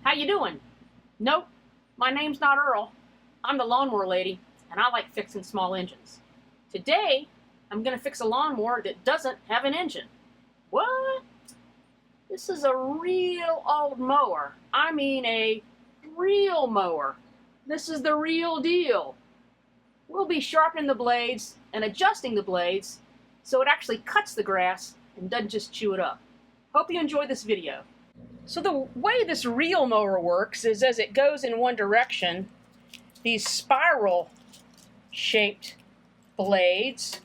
How you doing? Nope, my name's not Earl. I'm the lawnmower lady, and I like fixing small engines. Today, I'm gonna fix a lawnmower that doesn't have an engine. What? This is a real old mower. I mean a real mower. This is the real deal. We'll be sharpening the blades and adjusting the blades so it actually cuts the grass and doesn't just chew it up. Hope you enjoy this video. So the way this real mower works is as it goes in one direction, these spiral-shaped blades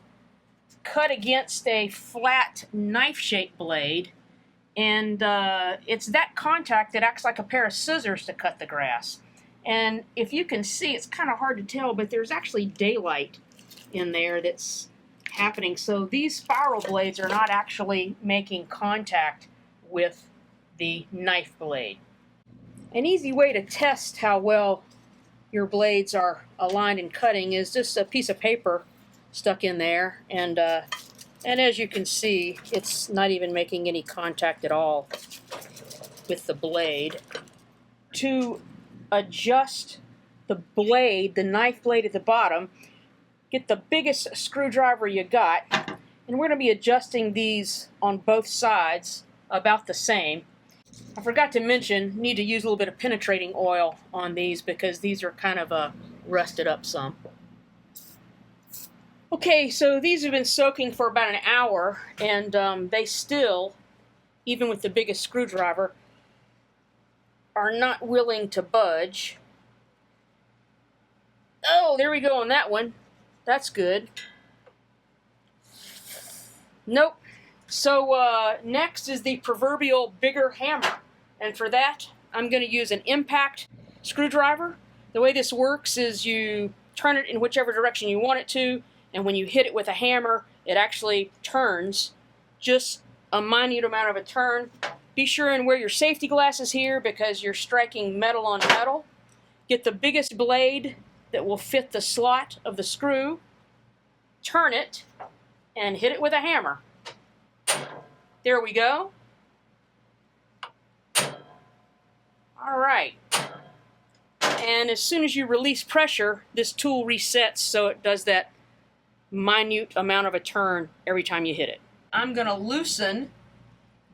cut against a flat knife-shaped blade, and it's that contact that acts like a pair of scissors to cut the grass. And if you can see, it's kind of hard to tell, but there's actually daylight in there that's happening. So these spiral blades are not actually making contact with the knife blade. An easy way to test how well your blades are aligned and cutting is just a piece of paper stuck in there, and as you can see, it's not even making any contact at all with the blade. To adjust the blade, the knife blade at the bottom, get the biggest screwdriver you got, and we're going to be adjusting these on both sides about the same. I forgot to mention, need to use a little bit of penetrating oil on these because these are kind of rusted up some. Okay, so these have been soaking for about an hour, and they still, even with the biggest screwdriver, are not willing to budge. Oh, there we go on that one. That's good. Nope. So next is the proverbial bigger hammer, and for that I'm going to use an impact screwdriver. The way this works is you turn it in whichever direction you want it to, and when you hit it with a hammer it actually turns, just a minute amount of a turn. Be sure and wear your safety glasses here because you're striking metal on metal. Get the biggest blade that will fit the slot of the screw, turn it, and hit it with a hammer. There we go. All right. And as soon as you release pressure, this tool resets so it does that minute amount of a turn every time you hit it. I'm going to loosen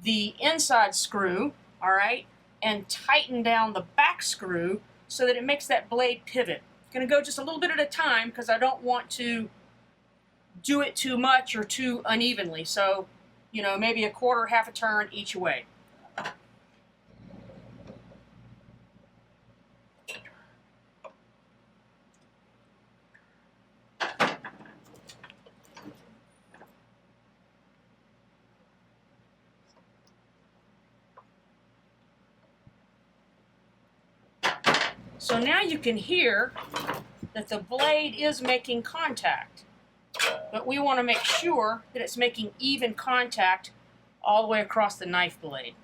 the inside screw, all right, and tighten down the back screw so that it makes that blade pivot. I'm going to go just a little bit at a time because I don't want to do it too much or too unevenly. So, you know, maybe a quarter, half a turn each way. So now you can hear that the blade is making contact, but we want to make sure that it's making even contact all the way across the knife blade.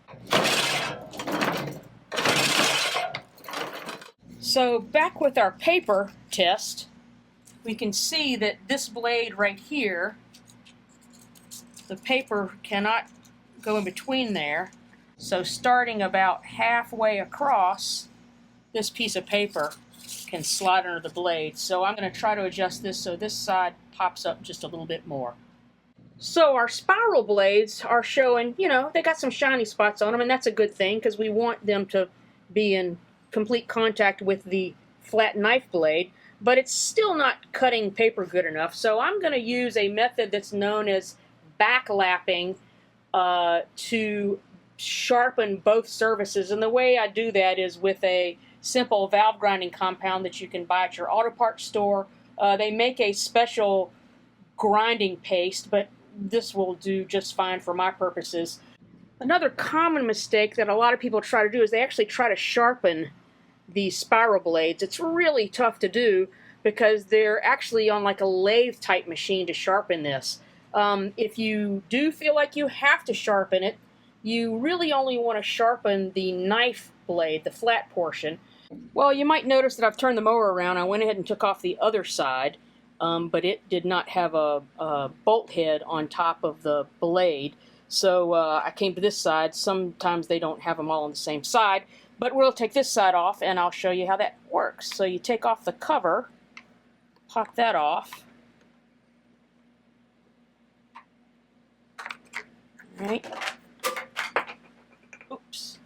So back with our paper test, we can see that this blade right here, the paper cannot go in between there. So starting about halfway across, this piece of paper can slide under the blade. So I'm going to try to adjust this so this side pops up just a little bit more. So our spiral blades are showing, you know, they got some shiny spots on them, and that's a good thing because we want them to be in complete contact with the flat knife blade, but it's still not cutting paper good enough. So I'm going to use a method that's known as backlapping to sharpen both surfaces, and the way I do that is with a simple valve grinding compound that you can buy at your auto parts store. They make a special grinding paste, but this will do just fine for my purposes. Another common mistake that a lot of people try to do is they actually try to sharpen these spiral blades. It's really tough to do because they're actually on like a lathe type machine to sharpen this. If you do feel like you have to sharpen it, you really only want to sharpen the knife blade, the flat portion. Well, you might notice that I've turned the mower around. I went ahead and took off the other side, but it did not have a bolt head on top of the blade. So I came to this side. Sometimes they don't have them all on the same side, but we'll take this side off and I'll show you how that works. So you take off the cover, pop that off. All right. Oops.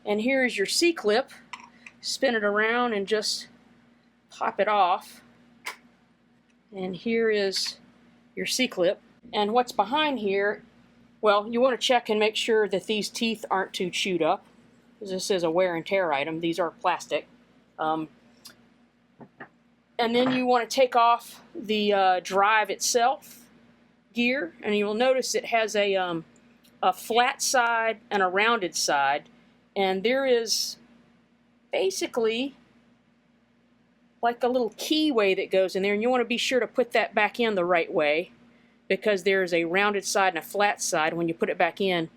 And here is your C-clip. Spin it around and just pop it off. And here is your C-clip. And what's behind here, well, you want to check and make sure that these teeth aren't too chewed up, because this is a wear and tear item. These are plastic. And then you want to take off the drive itself, gear, and you will notice it has a flat side and a rounded side, and there is basically like a little keyway that goes in there, and you want to be sure to put that back in the right way, because there's a rounded side and a flat side. When you put it back in,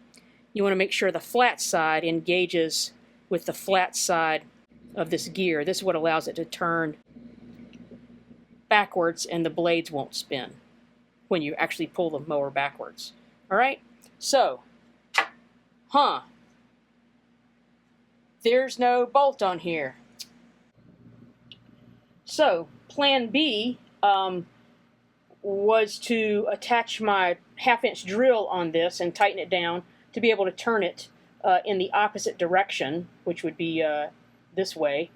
you want to make sure the flat side engages with the flat side of this gear. This is what allows it to turn backwards and the blades won't spin when you actually pull the mower backwards. Alright, so, there's no bolt on here. So, plan B was to attach my 1/2-inch drill on this and tighten it down to be able to turn it in the opposite direction, which would be this way,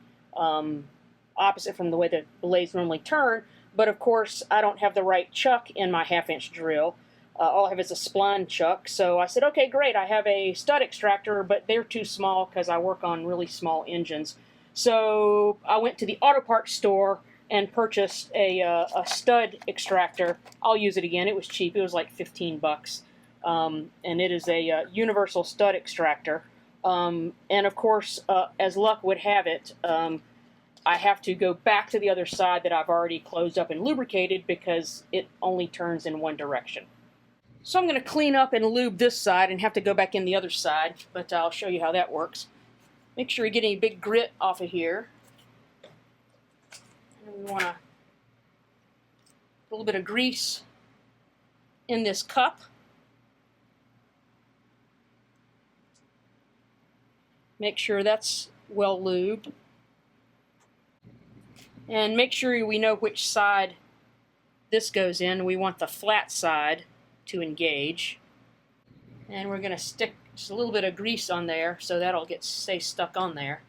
opposite from the way the blades normally turn. But of course, I don't have the right chuck in my 1/2-inch drill. All I have is a spline chuck. So I said, okay, great, I have a stud extractor, but they're too small because I work on really small engines. So I went to the auto parts store and purchased a stud extractor. I'll use it again. It was cheap. It was like 15 bucks. And it is a universal stud extractor. And of course, as luck would have it, I have to go back to the other side that I've already closed up and lubricated because it only turns in one direction. So I'm going to clean up and lube this side and have to go back in the other side, but I'll show you how that works. Make sure you get any big grit off of here. And we want a little bit of grease in this cup. Make sure that's well lubed. And make sure we know which side this goes in. We want the flat side to engage. And we're going to stick just a little bit of grease on there so that'll stay stuck on there.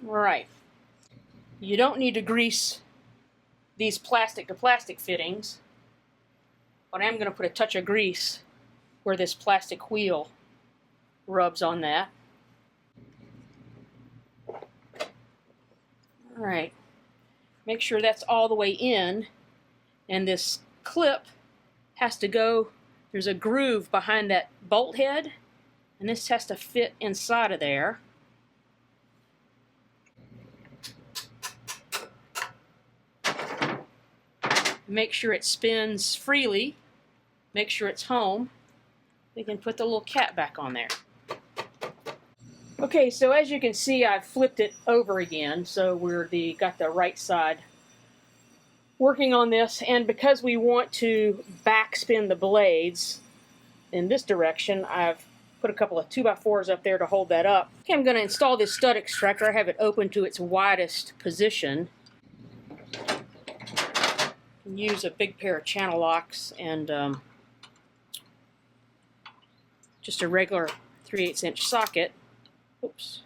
Alright, you don't need to grease these plastic-to-plastic fittings, but I'm going to put a touch of grease where this plastic wheel rubs on that. Alright, make sure that's all the way in, and this clip has to go, there's a groove behind that bolt head, and this has to fit inside of there. Make sure it spins freely. Make sure it's home. We can put the little cap back on there. Okay, so as you can see, I've flipped it over again, so we're got the right side working on this. And because we want to backspin the blades in this direction, I've put a couple of 2x4s up there to hold that up. Okay, I'm going to install this stud extractor. I have it open to its widest position. Use a big pair of channel locks and just a regular 3/8" socket. Oops.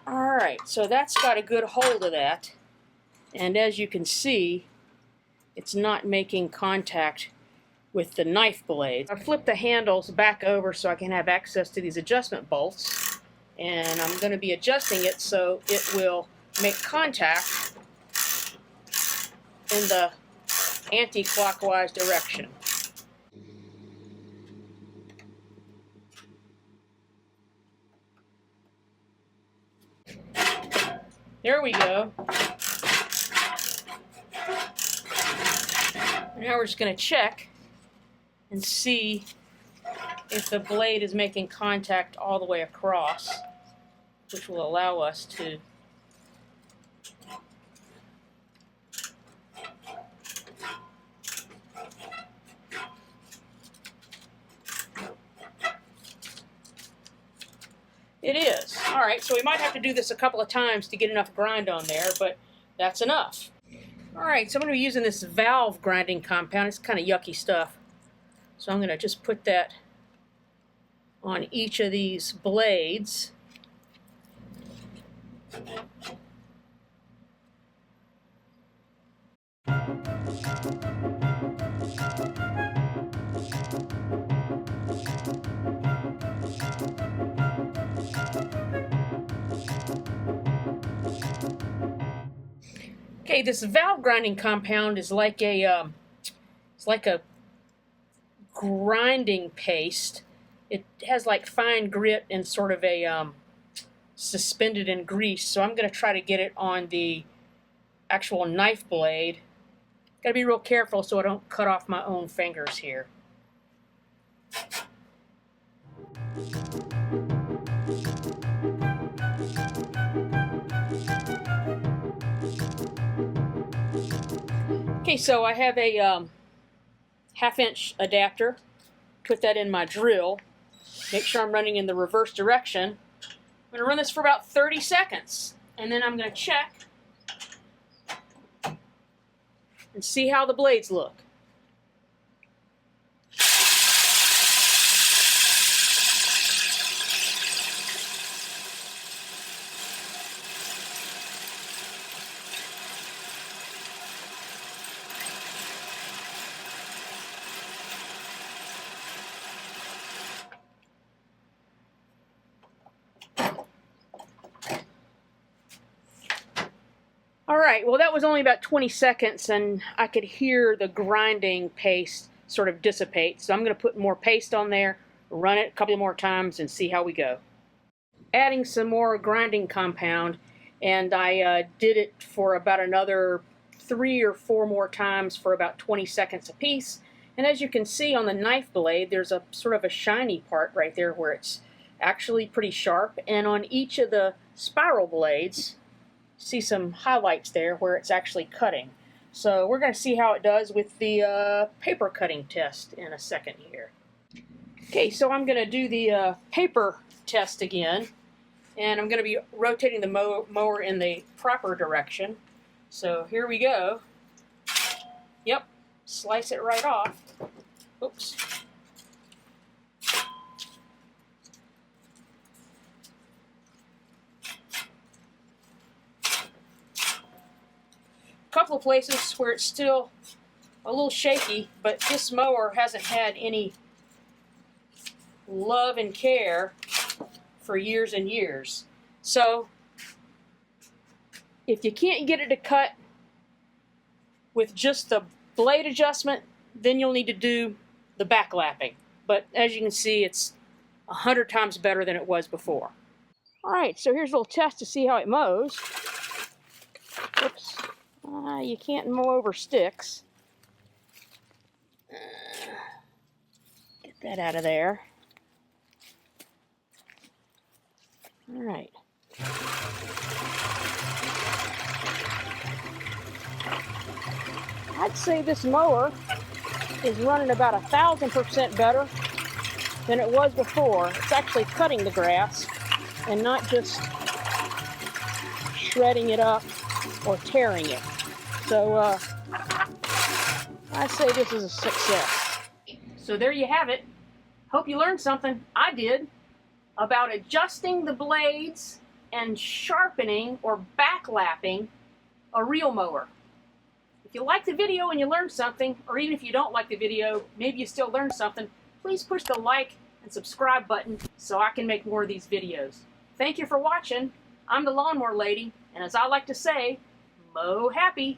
Alright, so that's got a good hold of that, and as you can see, it's not making contact with the knife blade. I flip the handles back over so I can have access to these adjustment bolts, and I'm going to be adjusting it so it will make contact in the anti-clockwise direction. There we go. Now we're just going to check and see if the blade is making contact all the way across, which will allow us to It is. All right, so we might have to do this a couple of times to get enough grind on there, but that's enough. All right, so I'm going to be using this valve grinding compound. It's kind of yucky stuff. So I'm going to just put that on each of these blades. Okay, this valve grinding compound is like a grinding paste. It has like fine grit and sort of a suspended in grease. So I'm going to try to get it on the actual knife blade. Got to be real careful so I don't cut off my own fingers here. Okay, so I have a half-inch adapter. Put that in my drill. Make sure I'm running in the reverse direction. I'm going to run this for about 30 seconds, and then I'm going to check and see how the blades look. Alright, well that was only about 20 seconds and I could hear the grinding paste sort of dissipate. So I'm going to put more paste on there, run it a couple more times and see how we go. Adding some more grinding compound, and I did it for about another 3 or 4 more times for about 20 seconds a piece. And as you can see on the knife blade, there's a sort of a shiny part right there where it's actually pretty sharp. And on each of the spiral blades, see some highlights there where it's actually cutting. So we're going to see how it does with the paper cutting test in a second here. Okay, so I'm going to do the paper test again, and I'm going to be rotating the mower in the proper direction. So here we go. Yep, slice it right off. Oops. Couple of places where it's still a little shaky, but this mower hasn't had any love and care for years and years. So if you can't get it to cut with just the blade adjustment, then you'll need to do the back lapping. But as you can see, it's 100 times better than it was before. Alright, so here's a little test to see how it mows. Oops. You can't mow over sticks. Get that out of there. All right. I'd say this mower is running about 1,000% better than it was before. It's actually cutting the grass and not just shredding it up or tearing it. So I say this is a success. So there you have it. Hope you learned something. I did. About adjusting the blades and sharpening or backlapping a reel mower. If you like the video and you learned something, or even if you don't like the video, maybe you still learned something, please push the like and subscribe button so I can make more of these videos. Thank you for watching. I'm the Lawnmower Lady, and as I like to say, mow happy.